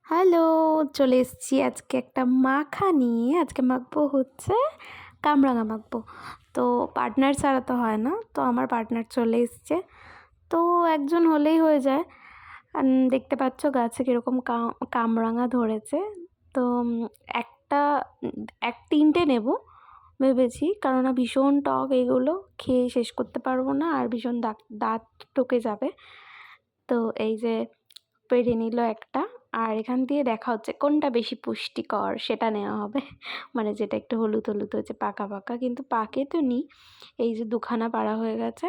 Hello, চলে এসেছি আজকে একটা মাখা নিয়ে। আজকে মাখবো হচ্ছে কামরাঙা মাখবো। তো পার্টনার ছাড়া তো হয় না, তো আমার পার্টনার চলে এসছে। তো একজন হলেই হয়ে যায়। দেখতে পাচ্ছ গাছে কীরকম কামরাঙা ধরেছে। তো একটা তিনটে নেব ভেবেছি, কেননা ভীষণ টক, এগুলো খেয়ে শেষ করতে পারবো না, আর ভীষণ দাঁত টকে যাবে। তো এই যে পেরে নিল একটা, আর এখান দিয়ে দেখা হচ্ছে কোনটা বেশি পুষ্টিকর সেটা নেওয়া হবে। মানে যেটা একটু হলুদ হলুদ হয়েছে, পাকা পাকা, কিন্তু পাকে তো নি। এই যে দুখানা পাড়া হয়ে গেছে।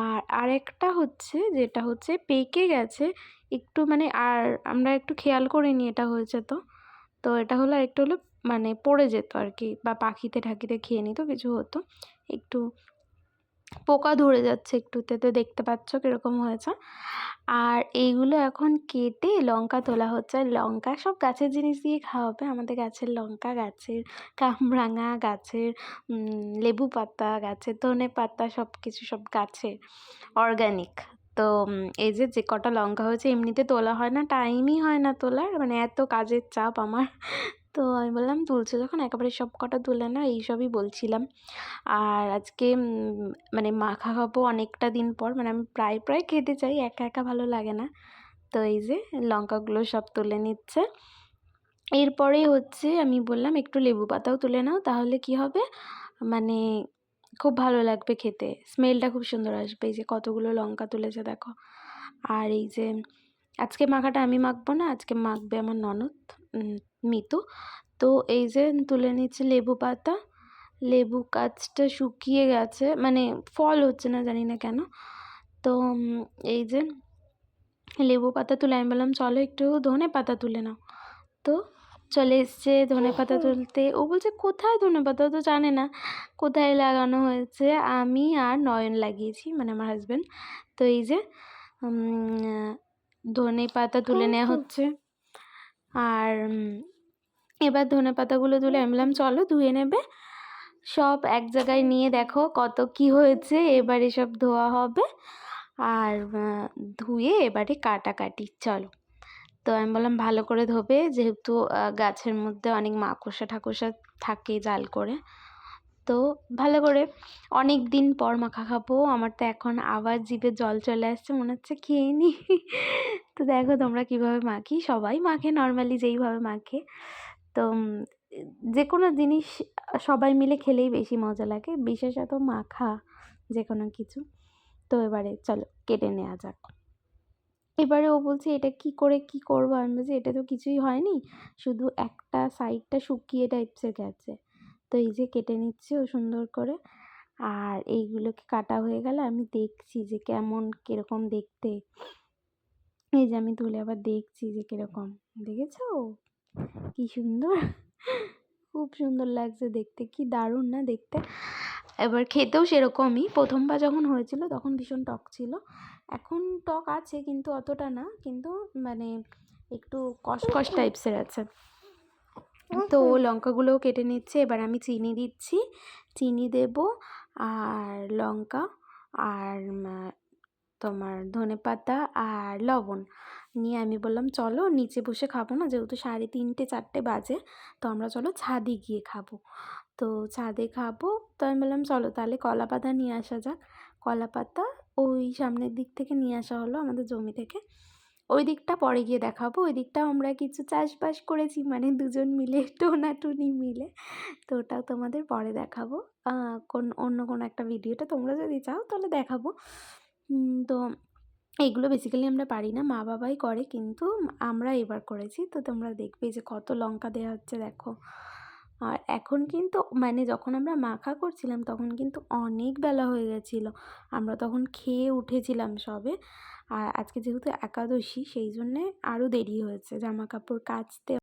আর আরেকটা হচ্ছে যেটা হচ্ছে পেকে গেছে একটু, মানে আর আমরা একটু খেয়াল করিনি এটা হয়েছে। তো এটা হলো একটু হলো মানে পড়ে যেত আর কি, বা পাখিতে ঠাকিতে খেয়ে নিত, কিছু হতো। একটু পোকা ধরে যাচ্ছে একটুতে, তো দেখতে পাচ্ছ কীরকম হয়েছে। আর এইগুলো এখন কেটে লঙ্কা তোলা হচ্ছে। লঙ্কা সব গাছের জিনিস দিয়ে খাওয়া হবে। আমাদের গাছের লঙ্কা, গাছের কামরাঙা, গাছের লেবু পাতা, গাছের ধনে পাতা, সব কিছু সব গাছের অর্গ্যানিক। তো এই যে কটা লঙ্কা হয়েছে, এমনিতে তোলা হয় না, টাইমই হয় না তোলার, মানে এত কাজের চাপ আমার। তো আমি বললাম তুলছে যখন একেবারে সব কটা তুলে না, এইসবই বলছিলাম। আর আজকে মানে মাখা খাবো অনেকটা দিন পর, মানে আমি প্রায় খেতে চাই, একা একা ভালো লাগে না। তো এই যে লঙ্কাগুলো সব তুলে নিচ্ছে। এরপরেই হচ্ছে আমি বললাম একটু লেবু পাতাও তুলে নাও, তাহলে কি হবে, মানে খুব ভালো লাগবে খেতে, স্মেলটা খুব সুন্দর আসবে। এই যে কতগুলো লঙ্কা তুলেছে দেখো। আর এই যে আজকে মাখাটা আমি মাখবো না, আজকে মাখবে আমার ননদ মিতু। তো এই যে তুলে নিচ্ছে লেবু পাতা। লেবু গাছটা শুকিয়ে গেছে, মানে ফল হচ্ছে না, জানি না কেন। তো এই যে লেবু পাতা তুলে আমি বললাম চলো একটু ধনে পাতা তুলে নাও। তো চলে এসছে ধনে পাতা তুলতে। ও বলছে কোথায় ধনে পাতা, ও তো জানে না কোথায় লাগানো হয়েছে। আমি আর নয়ন লাগিয়েছি, মানে আমার হাজব্যান্ড। তো এই যে ধনে পাতা তুলে নেওয়া হচ্ছে। আর এবার ধনে পাতাগুলো তুলে আমি বললাম চলো ধুয়ে নেবে। সব এক জায়গায় নিয়ে দেখো কত কি হয়েছে। এবারে সব ধোয়া হবে, আর ধুয়ে এবারে কাটাকাটি চলো। তো আমি বললাম ভালো করে ধোবে, যেহেতু গাছের মধ্যে অনেক মাকড়সা ঠাকুরসা থাকে জাল করে। তো ভালো করে অনেক দিন পর মাখা খাবো। আমার তো এখন আবার জিভে জল চলে আসছে, মনে হচ্ছে খেয়ে নি। তো দেখো তোমরা কীভাবে মাখি, সবাই মাখে নর্মালি যেইভাবে মাখে। তো যে কোনো জিনিস সবাই মিলে খেলেই বেশি মজা লাগে, বিশেষত মাখা যে কোনো কিছু। তো এবারে চলো কেটে নেওয়া যাক। এবারে ও বলছে এটা কি করে কি করবো, আমি বলছি এটা তো কিছুই হয়নি, শুধু একটা সাইডটা শুকিয়ে টাইপসের গেছে। তো এই যে কেটে নিচ্ছি ও সুন্দর করে। আর এইগুলোকে কাটা হয়ে গেলে আমি দেখছি যে কীরকম দেখতে। এই যে আমি তুলে আবার দেখছি যে কীরকম, দেখেছো কি সুন্দর, খুব সুন্দর লাগছে দেখতে, কি দারুণ না দেখতে। এবার খেতেও সেরকমই। প্রথমবার যখন হয়েছিল তখন ভীষণ টক ছিল, এখন টক আছে কিন্তু অতটা না, কিন্তু মানে একটু কষকষ টাইপসের আছে। তো লঙ্কাগুলোও কেটে নিচ্ছে। এবার আমি চিনি দিচ্ছি, চিনি দেব, আর লঙ্কা, আর তোমার ধনেপাতা, আর লবণ নিয়ে আমি বললাম চলো নিচে বসে খাবো না, যেহেতু 3:30-4টে বাজে, তো আমরা চলো ছাদে গিয়ে খাবো। তো ছাদে খাবো, তো আমি বললাম চলো তাহলে কলা পাতা নিয়ে আসা যাক। কলা পাতা ওই সামনের দিক থেকে নিয়ে আসা হলো আমাদের জমি থেকে। ওই দিকটা পরে গিয়ে দেখাবো, ওই দিকটাও আমরা কিছু চাষবাস করেছি, মানে দুজন মিলে, টোনাটুনি মিলে। তো ওটাও তোমাদের পরে দেখাবো, অন্য কোনো একটা ভিডিওটা তোমরা যদি চাও তাহলে দেখাবো। তো এইগুলো বেসিক্যালি আমরা পারি না, মা বাবাই করে, কিন্তু আমরা এবার করেছি। তো তোমরা দেখবে যে কত লঙ্কা দেওয়া হচ্ছে দেখো। আর এখন কিন্তু মানে যখন আমরা মাখা করছিলাম তখন কিন্তু অনেক বেলা হয়ে গেছিলো, আমরা তখন খেয়ে উঠেছিলাম সবে। আর আজকে যেহেতু একাদশী, সেই জন্যে আরও দেরি হয়েছে জামা কাপড় কাচতে।